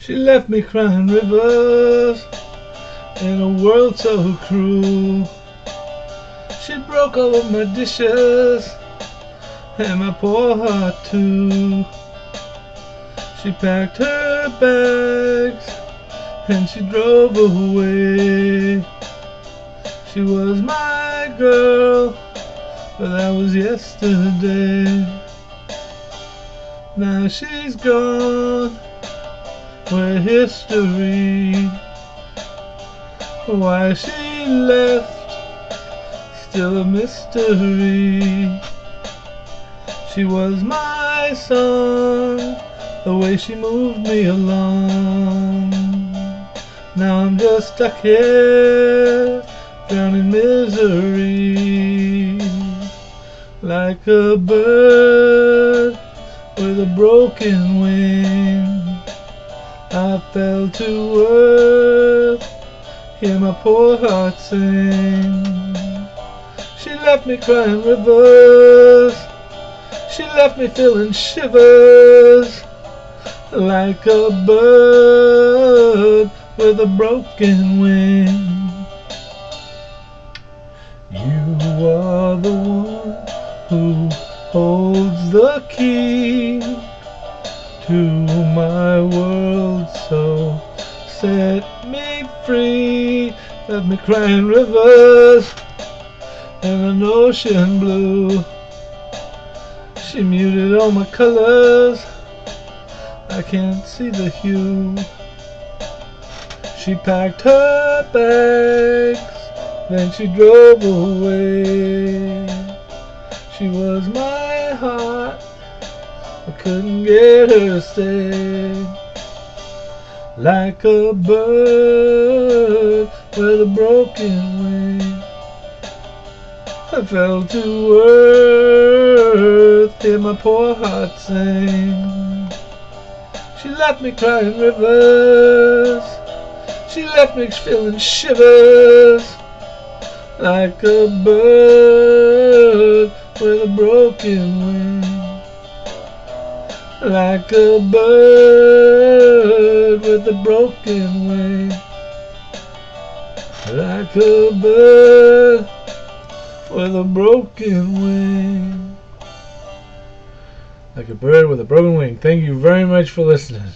She left me crying rivers in a world so cruel. She broke all of my dishes and my poor heart too. She packed her bags and she drove away. She was my girl, but that was yesterday. Now she's gone, we're history. Why she left, still a mystery. She was my song, the way she moved me along. Now I'm just stuck here, drowning in misery. Like a bird with a broken wing, I fell to earth, hear my poor heart sing. She left me crying rivers, she left me feeling shivers. Like a bird with a broken wing. You are the one who holds the key to my world, so set me free. Left me crying rivers and an ocean blue. She muted all my colors, I can't see the hue. She packed her bags, then she drove away. She was my heart, I couldn't get her to stay. Like a bird with a broken wing, I fell to earth, hear my poor heart sing. She left me crying rivers, she left me feeling shivers. Like a bird with a broken wing. Like a bird with a broken wing. Like a bird with a broken wing. Like a bird with a broken wing. Thank you very much for listening.